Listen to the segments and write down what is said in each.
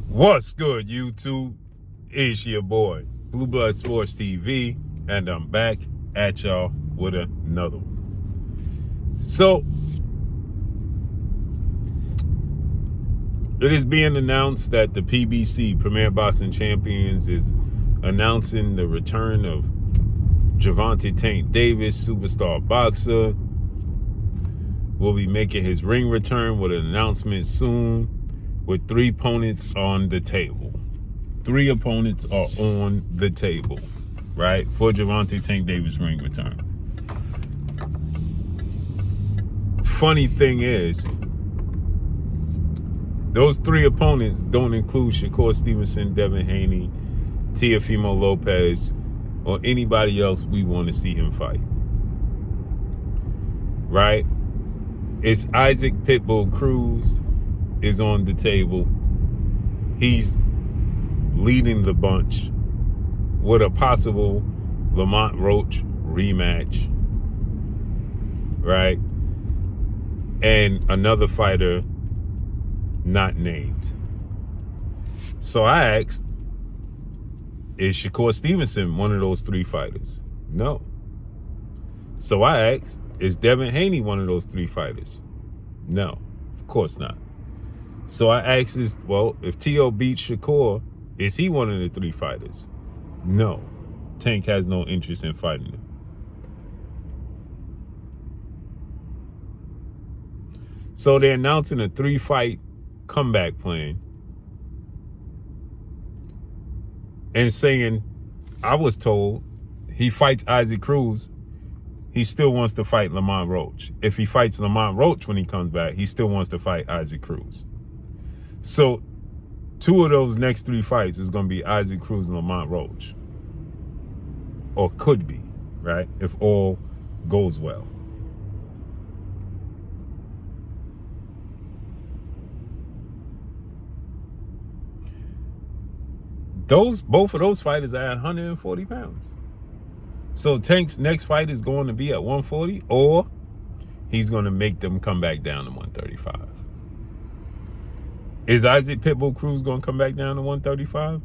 What's good, YouTube? It's your boy, Blue Blood Sports TV, and I'm back at y'all with another one. So, it is being announced that the PBC, Premier Boxing Champions, is announcing the return of Gervonta Davis, superstar boxer. Will be making his ring return with an announcement soon, with 3 opponents on the table. 3 opponents are on the table, right, for Gervonta Davis' ring return. Funny thing is, those 3 opponents don't include Shakur Stevenson, Devin Haney, Teofimo Lopez, or anybody else we want to see him fight, right? It's Isaac Pitbull Cruz is on the table. He's leading the bunch with a possible Lamont Roach rematch, right? And another fighter not named. So I asked, is Shakur Stevenson one of those 3 fighters? No. So I asked, is Devin Haney one of those 3 fighters? No, of course not. So I asked this, well, if T.O. beats Shakur, is he one of the 3 fighters? No. Tank has no interest in fighting him. So they're announcing a 3-fight comeback plan and saying, I was told he fights Isaac Cruz, he still wants to fight Lamont Roach. If he fights Lamont Roach when he comes back, he still wants to fight Isaac Cruz. So 2 of those next 3 fights is going to be Isaac Cruz and Lamont Roach. Or could be, right? If all goes well. Both of those fighters are at 140 pounds. So Tank's next fight is going to be at 140, or he's going to make them come back down to 135. Is Isaac Pitbull Cruz going to come back down to 135?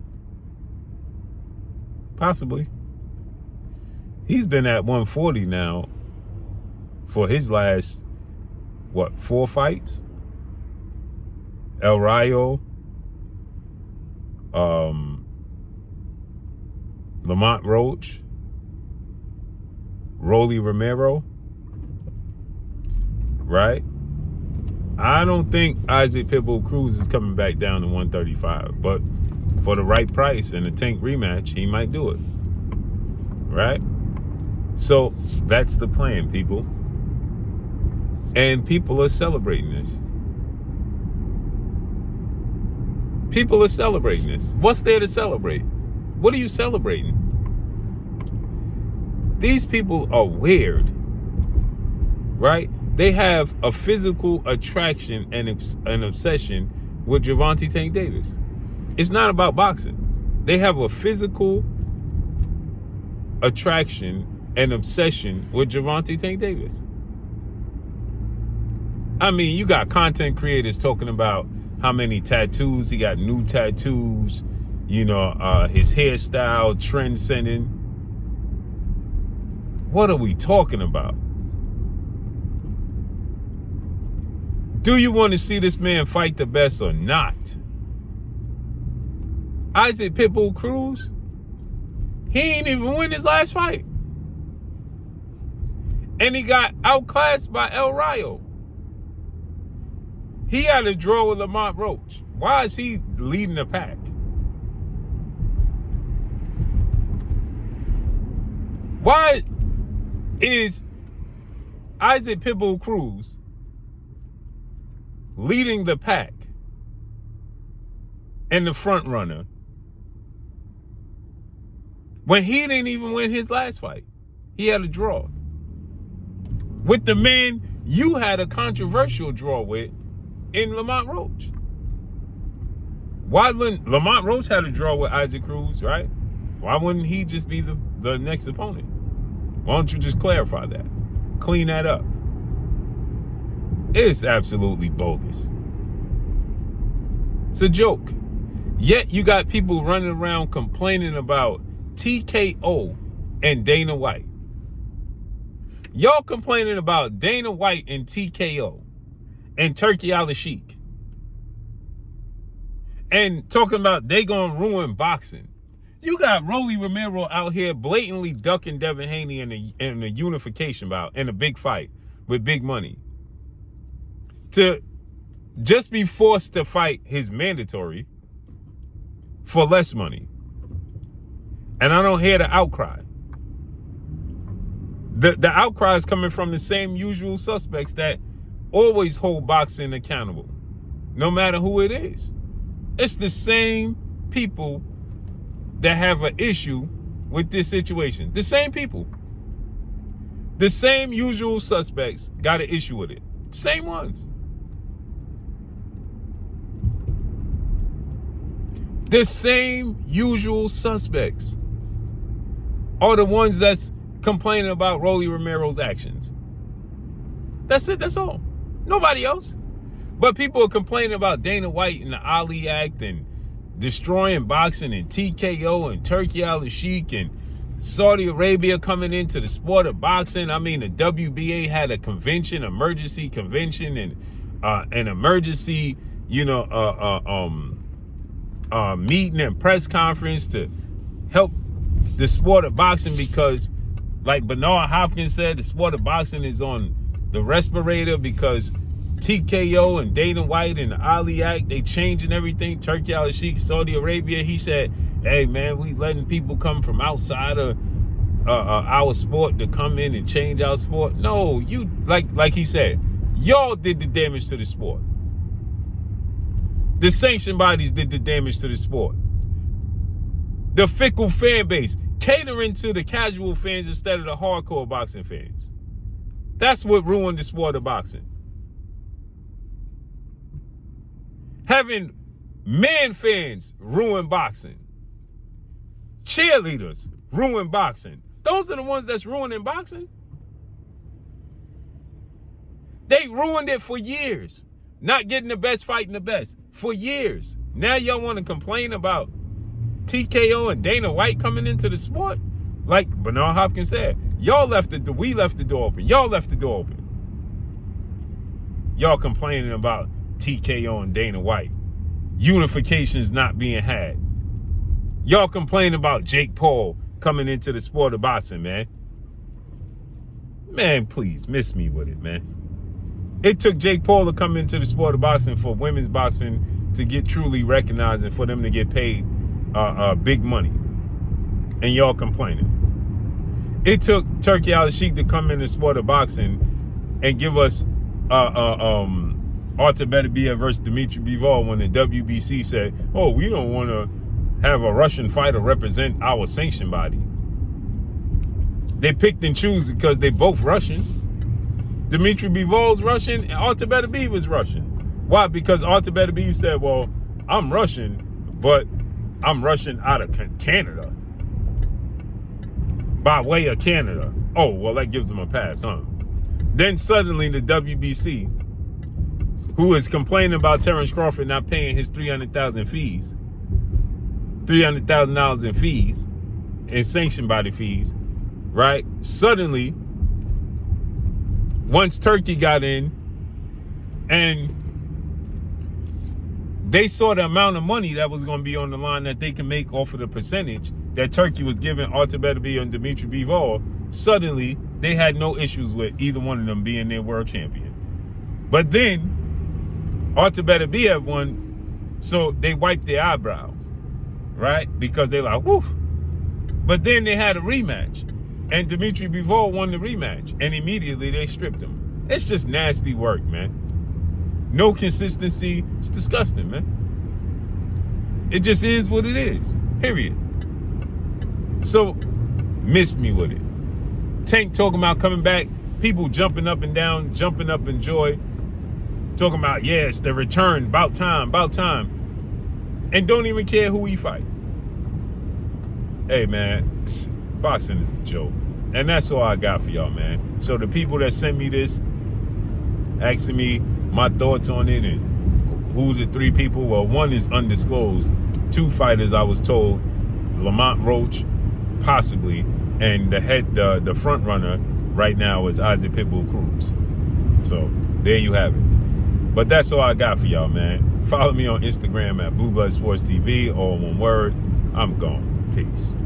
Possibly. He's been at 140 now for his last, 4 fights? El Rayo, Lamont Roach, Rolly Romero, right? I don't think Isaac Pitbull Cruz is coming back down to 135, but for the right price and a Tank rematch, he might do it, right? So that's the plan, people. And people are celebrating this. People are celebrating this. What's there to celebrate? What are you celebrating? These people are weird, right? They have a physical attraction and an obsession with Gervonta Davis. It's not about boxing. They have a physical attraction and obsession with Gervonta Davis. I mean, you got content creators talking about how many tattoos. He got new tattoos, his hairstyle, trend-setting. What are we talking about? Do you want to see this man fight the best or not? Isaac Pitbull Cruz, he ain't even win his last fight. And he got outclassed by El Rayo. He had a draw with Lamont Roach. Why is he leading the pack? Why is Isaac Pitbull Cruz leading the pack and the front runner when he didn't even win his last fight? He had a draw with the man you had a controversial draw with in Lamont Roach. Why wouldn't Lamont Roach had a draw with Isaac Cruz, right? Why wouldn't he just be the next opponent? Why don't you just clarify that? Clean that up. It's absolutely bogus. It's a joke. Yet you got people running around complaining about TKO and Dana White. Y'all complaining about Dana White and TKO and Turkey Al-Sheikh. And talking about they gonna ruin boxing. You got Rolly Romero out here blatantly ducking Devin Haney in a unification bout, in a big fight with big money, to just be forced to fight his mandatory for less money. And I don't hear the outcry. The outcry is coming from the same usual suspects that always hold boxing accountable, no matter who it is. It's the same people that have an issue with this situation. The same people. The same usual suspects got an issue with it. Same ones. The same usual suspects are the ones that's complaining about Rolly Romero's actions. That's it, that's all. Nobody else. But people are complaining about Dana White and the Ali Act and destroying boxing and TKO and Turkey Al-Sheikh and Saudi Arabia coming into the sport of boxing. I mean, the WBA had a convention, emergency convention, and an emergency, meeting and press conference to help the sport of boxing because, like Bernard Hopkins said, the sport of boxing is on the respirator because TKO and Dana White and the Ali Act, they changing everything. Turkey Al-Sheikh, Saudi Arabia. He said, hey, man, we letting people come from outside of our sport to come in and change our sport. No, you, like he said, y'all did the damage to the sport. The sanction bodies did the damage to the sport. The fickle fan base, catering to the casual fans instead of the hardcore boxing fans. That's what ruined the sport of boxing. Having man fans ruin boxing. Cheerleaders ruin boxing. Those are the ones that's ruining boxing. They ruined it for years. Not getting the best fighting the best. For years. Now y'all want to complain about TKO and Dana White coming into the sport? Like Bernard Hopkins said, we left the door open. Y'all left the door open. Y'all complaining about TKO and Dana White. Unification's not being had. Y'all complaining about Jake Paul coming into the sport of boxing, man. Man, please, miss me with it, man. It took Jake Paul to come into the sport of boxing for women's boxing to get truly recognized and for them to get paid big money. And y'all complaining. It took Turkey Al-Sheikh to come in the sport of boxing and give us Artur Beterbiev versus Dmitry Bivol when the WBC said, oh, we don't want to have a Russian fighter represent our sanction body. They picked and choose because they both Russian. Dmitry Bivol's Russian and Artur Beterbiev was Russian. Why? Because Artur Beterbiev said, well, I'm Russian, but I'm Russian out of Canada. By way of Canada. Oh, well, that gives them a pass, huh? Then suddenly the WBC, who is complaining about Terrence Crawford not paying his $300,000 fees, $300,000 in fees, in sanction body fees, right? Suddenly, once Turkey got in and they saw the amount of money that was going to be on the line that they can make off of the percentage that Turkey was giving Artur Beterbiev and Dmitry Bivol, suddenly they had no issues with either one of them being their world champion. But then Artur Beterbiev won, so they wiped their eyebrows, right? Because they're like, woof. But then they had a rematch, and Dmitry Bivol won the rematch, and immediately they stripped him. It's just nasty work, man. No consistency. It's disgusting, man. It just is what it is, period. So, miss me with it. Tank talking about coming back, people jumping up and down, jumping up in joy, talking about, yes, the return, about time, and don't even care who we fight. Hey, man, boxing is a joke. And that's all I got for y'all, man. So the people that sent me this, asking me my thoughts on it and who's the three people, well, one is undisclosed. two fighters I was told, Lamont Roach, possibly, and the front runner right now is Isaac Pitbull Cruz. So there you have it. But that's all I got for y'all, man. Follow me on Instagram at Blue Blood Sports TV, all one word. I'm gone. Peace.